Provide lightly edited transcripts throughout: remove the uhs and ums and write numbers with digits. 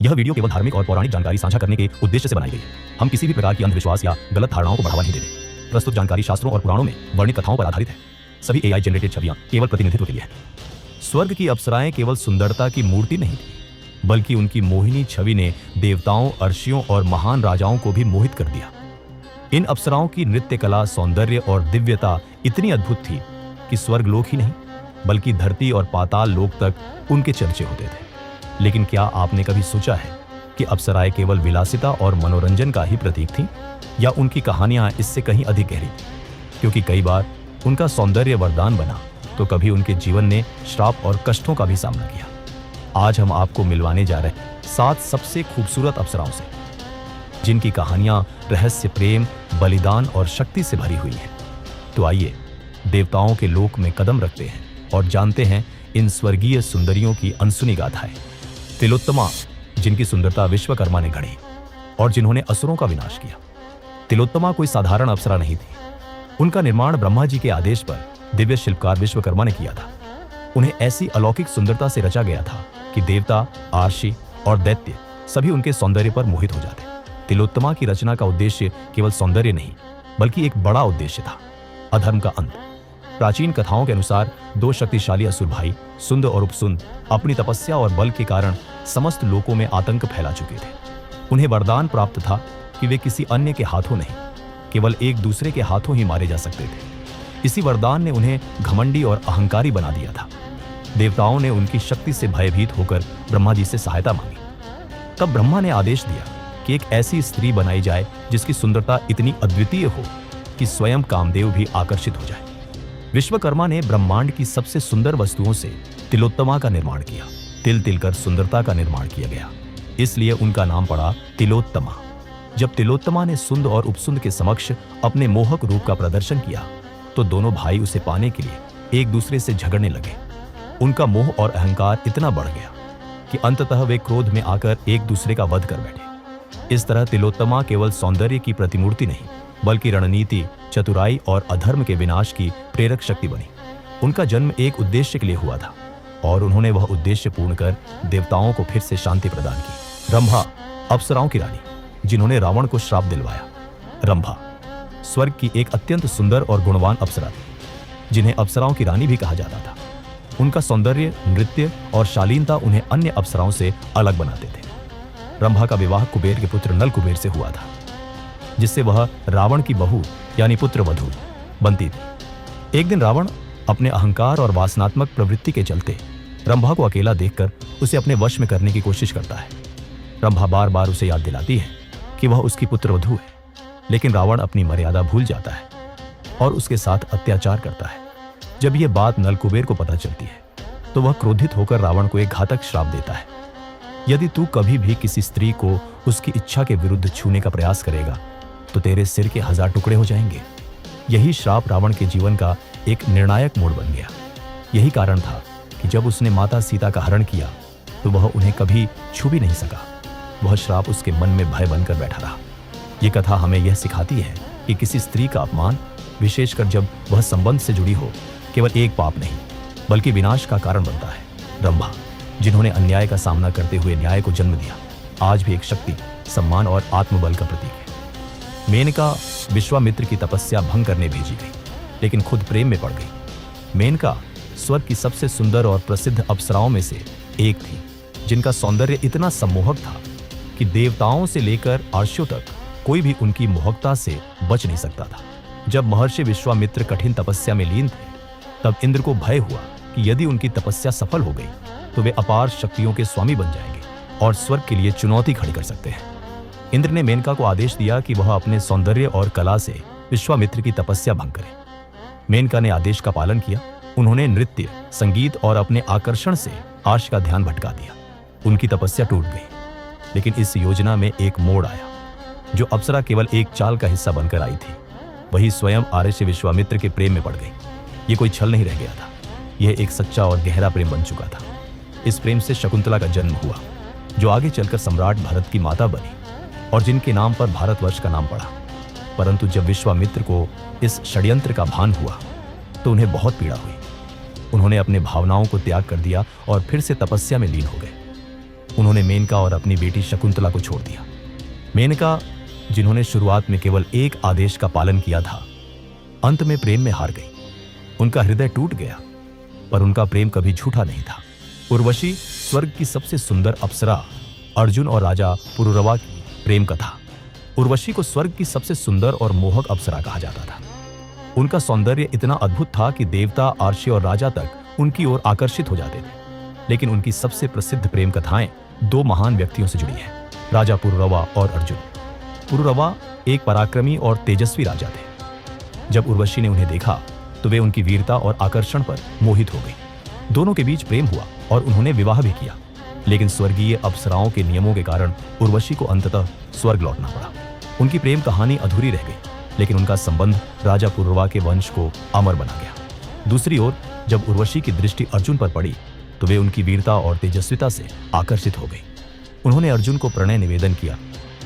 यह वीडियो केवल धार्मिक और पौराणिक जानकारी साझा करने के उद्देश्य से बनाई गई है। हम किसी भी प्रकार की अंधविश्वास या गलत धारणाओं को बढ़ावा नहीं देते। प्रस्तुत जानकारी शास्त्रों और पुराणों में वर्णित कथाओं पर आधारित है। सभी AI जनरेटेड छवियां केवल प्रतिनिधित्व के लिए हैं। स्वर्ग की अप्सराएं केवल सुंदरता की मूर्ति नहीं थी, बल्कि उनकी मोहिनी छवि ने देवताओं, अर्षियों और महान राजाओं को भी मोहित कर दिया। इन अप्सराओं की नृत्य कला, सौंदर्य और दिव्यता इतनी अद्भुत थी कि स्वर्ग लोक ही नहीं, बल्कि धरती और पाताल लोक तक उनके चर्चे होते थे। लेकिन क्या आपने कभी सोचा है कि अप्सराएं केवल विलासिता और मनोरंजन का ही प्रतीक थीं, या उनकी कहानियां इससे कहीं अधिक गहरी थीं? क्योंकि कई बार उनका सौंदर्य वरदान बना, तो कभी उनके जीवन ने श्राप और कष्टों का भी सामना किया। आज हम आपको मिलवाने जा रहे हैं 7 सबसे खूबसूरत अप्सराओं से, जिनकी कहानियां रहस्य, प्रेम, बलिदान और शक्ति से भरी हुई हैं। तो आइए देवताओं के लोक में कदम रखते हैं और जानते हैं इन स्वर्गीय सुंदरियों की अनसुनी गाथाएं। तिलोत्तमा, जिनकी सुंदरता विश्वकर्मा ने गढ़ी और जिन्होंने असुरों का विनाश किया। तिलोत्तमा कोई साधारण अप्सरा नहीं थी। उनका निर्माण ब्रह्मा जी के आदेश पर दिव्य शिल्पकार विश्वकर्मा ने किया था। उन्हें ऐसी अलौकिक सुंदरता से रचा गया था कि देवता, आर्षि और दैत्य सभी उनके सौंदर्य पर मोहित हो जाते। तिलोत्तमा की रचना का उद्देश्य केवल सौंदर्य नहीं, बल्कि एक बड़ा उद्देश्य था, अधर्म का अंत। प्राचीन कथाओं के अनुसार 2 शक्तिशाली असुर भाई सुंद और उपसुंद अपनी तपस्या और बल के कारण समस्त लोकों में आतंक फैला चुके थे। उन्हें वरदान प्राप्त था कि वे किसी अन्य के हाथों नहीं, केवल एक दूसरे के हाथों ही मारे जा सकते थे। इसी वरदान ने उन्हें घमंडी और अहंकारी बना दिया था। देवताओं ने उनकी शक्ति से भयभीत होकर ब्रह्मा जी से सहायता मांगी। तब ब्रह्मा ने आदेश दिया कि एक ऐसी स्त्री बनाई जाए जिसकी सुंदरता इतनी अद्वितीय हो कि स्वयं कामदेव भी आकर्षित हो जाए। विश्वकर्मा ने ब्रह्मांड की सबसे सुंदर वस्तुओं से तिलोत्तमा का निर्माण किया। तिल तिल कर सुंदरता का निर्माण किया गया, इसलिए उनका नाम पड़ा तिलोत्तमा। जब तिलोत्तमा ने सुंद और उपसुंद के समक्ष अपने मोहक रूप का प्रदर्शन किया, तो दोनों भाई उसे पाने के लिए एक दूसरे से झगड़ने लगे। उनका मोह और अहंकार इतना बढ़ गया कि अंततः वे क्रोध में आकर एक दूसरे का वध कर बैठे। इस तरह तिलोत्तमा केवल सौंदर्य की प्रतिमूर्ति नहीं, बल्कि रणनीति, चतुराई और अधर्म के विनाश की प्रेरक शक्ति बनी। उनका जन्म एक उद्देश्य के लिए हुआ था, और उन्होंने वह उद्देश्य पूर्ण कर देवताओं को फिर से शांति प्रदान की। रंभा, अप्सराओं की रानी, जिन्होंने रावण को श्राप दिलवाया। रंभा स्वर्ग की एक अत्यंत सुंदर और गुणवान अप्सरा थी, जिन्हें अप्सराओं की रानी भी कहा जाता था। उनका सौंदर्य, नृत्य और शालीनता उन्हें अन्य अप्सराओं से अलग बनाते थे। रंभा का विवाह कुबेर के पुत्र नल कुबेर से हुआ था, जिससे वह रावण की बहू यानी पुत्र वधू बनती थी। एक दिन रावण अपने अहंकार और वासनात्मक प्रवृत्ति के चलते रंभा को अकेला देखकर उसे अपने वश में करने की कोशिश करता है। रंभा बार बार उसे याद दिलाती है कि वह उसकी पुत्र वधू है, लेकिन रावण अपनी मर्यादा भूल जाता है और उसके साथ अत्याचार करता है। जब यह बात नल कुबेर को पता चलती है, तो वह क्रोधित होकर रावण को एक घातक श्राप देता है। यदि तू कभी भी किसी स्त्री को उसकी इच्छा के विरुद्ध छूने का प्रयास करेगा, तो तेरे सिर के 1000 टुकड़े हो जाएंगे। यही श्राप रावण के जीवन का एक निर्णायक मोड़ बन गया। यही कारण था कि जब उसने माता सीता का हरण किया, तो वह उन्हें कभी छू भी नहीं सका। वह श्राप उसके मन में भय बनकर बैठा रहा। ये कथा हमें यह सिखाती है कि किसी स्त्री का अपमान, विशेषकर जब वह संबंध से जुड़ी हो, केवल एक पाप नहीं, बल्कि विनाश का कारण बनता है। रंभा, जिन्होंने अन्याय का सामना करते हुए न्याय को जन्म दिया, आज भी एक शक्ति, सम्मान और आत्मबल का प्रतीक है। मेनका विश्वामित्र की तपस्या भंग करने भेजी गई, लेकिन खुद प्रेम में पड़ गई। मेनका स्वर्ग की सबसे सुंदर और प्रसिद्ध अप्सराओं में से एक थी, जिनका सौंदर्य इतना सम्मोहक था कि देवताओं से लेकर अर्षियों तक कोई भी उनकी मोहकता से बच नहीं सकता था। जब महर्षि विश्वामित्र कठिन तपस्या में लीन थे, तब इंद्र को भय हुआ कि यदि उनकी तपस्या सफल हो गई, तो वे अपार शक्तियों के स्वामी बन जाएंगे और स्वर्ग के लिए चुनौती खड़ी कर सकते हैं। इंद्र ने मेनका को आदेश दिया कि वह अपने सौंदर्य और कला से विश्वामित्र की तपस्या भंग करे। मेनका ने आदेश का पालन किया। उन्होंने नृत्य, संगीत और अपने आकर्षण से आर्ष का ध्यान भटका दिया। उनकी तपस्या टूट गई। लेकिन इस योजना में एक मोड़ आया। जो अप्सरा केवल एक चाल का हिस्सा बनकर आई थी, वही स्वयं आर्ष विश्वामित्र के प्रेम में पड़ गई। ये कोई छल नहीं रह गया था, यह एक सच्चा और गहरा प्रेम बन चुका था। इस प्रेम से शकुंतला का जन्म हुआ, जो आगे चलकर सम्राट भरत की माता बनी और जिनके नाम पर भारतवर्ष का नाम पड़ा। परंतु जब विश्वामित्र को इस षड्यंत्र का भान हुआ, तो उन्हें बहुत पीड़ा हुई। उन्होंने अपने भावनाओं को त्याग कर दिया और फिर से तपस्या में लीन हो गए। उन्होंने मेनका और अपनी बेटी शकुंतला को छोड़ दिया। मेनका, जिन्होंने शुरुआत में केवल एक आदेश का पालन किया था, अंत में प्रेम में हार गई। उनका हृदय टूट गया, पर उनका प्रेम कभी झूठा नहीं था। उर्वशी स्वर्ग की सबसे सुंदर अप्सरा अर्जुन और राजा पुरुरवा की प्रेम कथा। उर्वशी को स्वर्ग की सबसे सुंदर और मोहक अप्सरा कहा जाता था। उनका सौंदर्य इतना अद्भुत था कि देवता, आर्षी और राजा तक उनकी ओर आकर्षित हो जाते थे। लेकिन उनकी सबसे प्रसिद्ध प्रेम कथाएं दो महान व्यक्तियों से जुड़ी हैं, राजा पुरुरवा और अर्जुन। पुरुरवा एक पराक्रमी और तेजस्वी राजा थे। जब उर्वशी ने उन्हें देखा तो वे उनकी वीरता और आकर्षण पर मोहित हो गई। दोनों के बीच प्रेम हुआ और उन्होंने विवाह भी किया। लेकिन स्वर्गीय अप्सराओं के नियमों के कारण उर्वशी को अंततः स्वर्ग लौटना पड़ा। उनकी प्रेम कहानी अधूरी रह गई, लेकिन उनका संबंध राजा पुरुरवा के वंश को अमर बना गया। दूसरी ओर जब उर्वशी की दृष्टि अर्जुन पर पड़ी तो वे उनकी वीरता और तेजस्विता से आकर्षित हो गई। उन्होंने अर्जुन को प्रणय निवेदन किया,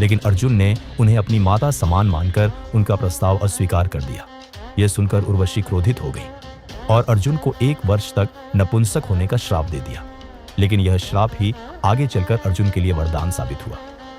लेकिन अर्जुन ने उन्हें अपनी माता समान मानकर उनका प्रस्ताव अस्वीकार कर दिया। यह सुनकर उर्वशी क्रोधित हो गई और अर्जुन को 1 वर्ष तक नपुंसक होने का श्राप दे दिया। लेकिन यह श्राप ही आगे चलकर अर्जुन के लिए वरदान साबित हुआ,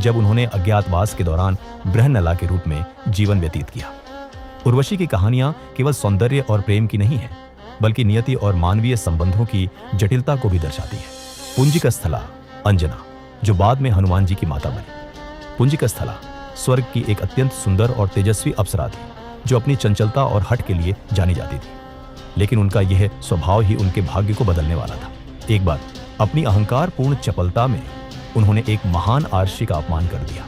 जब उन्होंने अज्ञातवास के दौरान बृहन्नला के रूप में जीवन व्यतीत किया। उर्वशी की कहानियां केवल सौंदर्य और प्रेम की नहीं है, बल्कि नियति और मानवीय संबंधों की जटिलता को भी दर्शाती है। पुंजिकस्थला अंजना, जो बाद में हनुमान जी की माता बनी। पुंजिकस्थला स्वर्ग की एक अत्यंत सुंदर और तेजस्वी अप्सरा थी, जो अपनी चंचलता और हठ के लिए जानी जाती थी। लेकिन उनका यह स्वभाव ही उनके भाग्य को बदलने वाला था। एक बार अपनी अहंकारपूर्ण चपलता में उन्होंने एक महान आर्षी का अपमान कर दिया।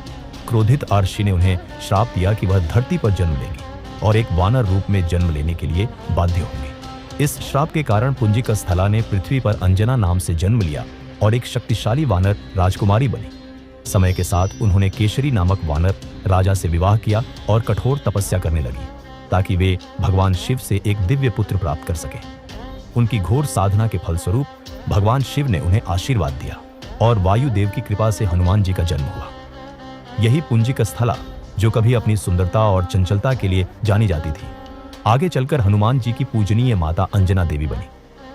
क्रोधित आर्षी ने उन्हें श्राप दिया कि वह धरती पर जन्म लेंगे और एक वानर रूप में जन्म लेने के लिए बाध्य होंगे। इस श्राप के कारण पुंजिकस्थला ने पृथ्वी पर अंजना नाम से जन्म लिया और एक शक्तिशाली वानर राजकुमारी बनी। समय के साथ उन्होंने केशरी नामक वानर राजा से विवाह किया और कठोर तपस्या करने लगी, ताकि वे भगवान शिव से एक दिव्य पुत्र प्राप्त कर सके। उनकी घोर साधना के फलस्वरूप भगवान शिव ने उन्हें आशीर्वाद दिया और वायुदेव की कृपा से हनुमान जी का जन्म हुआ। यही पुंजिकस्थला, जो कभी अपनी सुंदरता और चंचलता के लिए जानी जाती थी, आगे चलकर हनुमान जी की पूजनीय माता अंजना देवी बनी,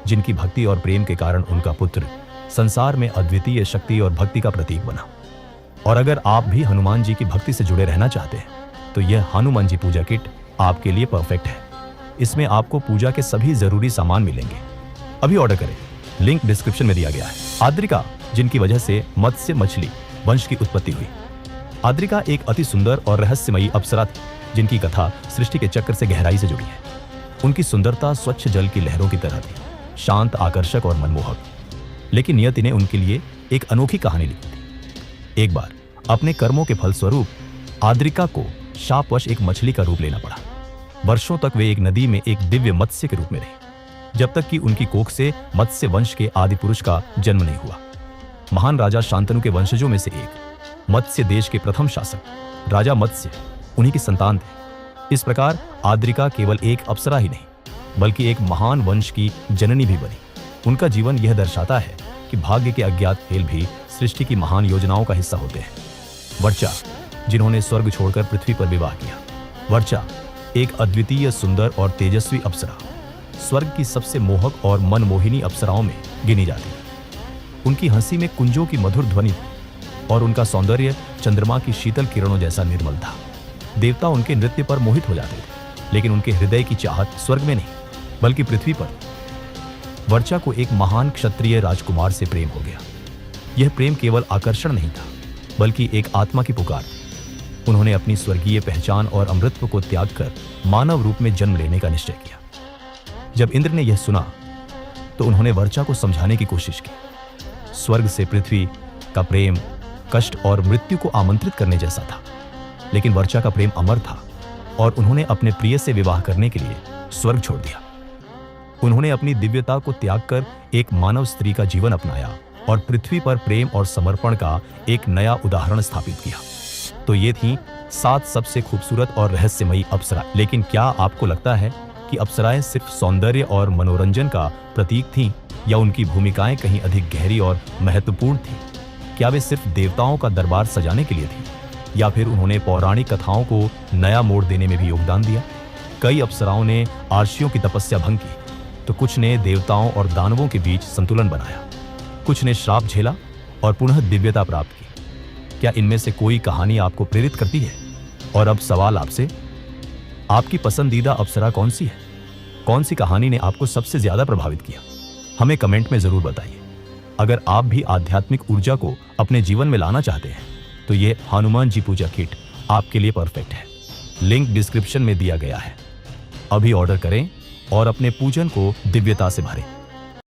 जिनकी भक्ति और प्रेम के कारण उनका पुत्र संसार में अद्वितीय शक्ति और भक्ति का प्रतीक बना। और अगर आप भी हनुमान जी की भक्ति से जुड़े रहना चाहते हैं, तो यह हनुमान जी पूजा किट आपके लिए परफेक्ट है। इसमें आपको पूजा के सभी जरूरी सामान मिलेंगे। अभी ऑर्डर करें, लिंक डिस्क्रिप्शन में दिया गया है। आद्रिका, जिनकी वजह से मत्स्य मछली वंश की उत्पत्ति हुई। आद्रिका एक अति सुंदर और रहस्यमयी अप्सरा थी, जिनकी कथा सृष्टि के चक्र से गहराई से जुड़ी है। उनकी सुंदरता स्वच्छ जल की लहरों की तरह थी, शांत, आकर्षक और मनमोहक। लेकिन नियति ने उनके लिए एक अनोखी कहानी लिखी थी। एक बार अपने कर्मों के फलस्वरूप आद्रिका को शापवश एक मछली का रूप लेना पड़ा। वर्षों तक वे एक नदी में एक दिव्य मत्स्य के रूप में रहे, जब तक कि उनकी कोख से मत्स्य वंश के आदि पुरुष का जन्म नहीं हुआ। महान राजा शांतनु के वंशजों में से एक, मत्स्य देश के प्रथम शासक राजा मत्स्य, उन्हीं की संतान थे। इस प्रकार आद्रिका केवल एक अप्सरा ही नहीं, बल्कि एक महान वंश की जननी भी बनी। उनका जीवन यह दर्शाता है कि भाग्य के अज्ञात खेल भी सृष्टि की महान योजनाओं का हिस्सा होते हैं। वर्चा, जिन्होंने स्वर्ग छोड़कर पृथ्वी पर विवाह किया। वर्चा एक अद्वितीय, सुंदर और तेजस्वी अप्सरा, स्वर्ग की सबसे मोहक और मनमोहिनी अप्सराओं में गिनी जाती है। उनकी हंसी में कुंजों की मधुर ध्वनि थी और उनका सौंदर्य चंद्रमा की शीतल किरणों जैसा निर्मल था। देवता उनके नृत्य पर मोहित हो जाते थे, लेकिन उनके हृदय की चाहत स्वर्ग में नहीं, बल्कि पृथ्वी पर। वर्चा को एक महान क्षत्रिय राजकुमार से प्रेम हो गया। यह प्रेम केवल आकर्षण नहीं था, बल्कि एक आत्मा की पुकार। उन्होंने अपनी स्वर्गीय पहचान और अमृतत्व को त्याग कर मानव रूप में जन्म लेने का निश्चय किया। जब इंद्र ने यह सुना तो उन्होंने वर्चा को समझाने की कोशिश की। स्वर्ग से पृथ्वी का प्रेम कष्ट और मृत्यु को आमंत्रित करने जैसा था, लेकिन वर्चा का प्रेम अमर था और उन्होंने अपने प्रिय से विवाह करने के लिए स्वर्ग छोड़ दिया। उन्होंने अपनी दिव्यता को त्याग कर एक मानव स्त्री का जीवन अपनाया और पृथ्वी पर प्रेम और समर्पण का एक नया उदाहरण स्थापित किया। तो ये थी 7 सबसे खूबसूरत और रहस्यमयी अप्सरा। लेकिन क्या आपको लगता है कि अप्सराएं सिर्फ सौंदर्य और मनोरंजन का प्रतीक थीं, या उनकी भूमिकाएं कहीं अधिक गहरी और महत्वपूर्ण थीं? क्या वे सिर्फ देवताओं का दरबार सजाने के लिए थीं, या फिर उन्होंने पौराणिक कथाओं को नया मोड़ देने में भी योगदान दिया? कई अप्सराओं ने आर्षियों की तपस्या भंग की, तो कुछ ने देवताओं और दानवों के बीच संतुलन बनाया। कुछ ने श्राप झेला और पुनः दिव्यता प्राप्त की। क्या इनमें से कोई कहानी आपको प्रेरित करती है? और अब सवाल आपसे, आपकी पसंदीदा अप्सरा कौन सी है? कौन सी कहानी ने आपको सबसे ज्यादा प्रभावित किया? हमें कमेंट में जरूर बताइए। अगर आप भी आध्यात्मिक ऊर्जा को अपने जीवन में लाना चाहते हैं तो ये हनुमान जी पूजा किट आपके लिए परफेक्ट है। लिंक डिस्क्रिप्शन में दिया गया है। अभी ऑर्डर करें और अपने पूजन को दिव्यता से भरें।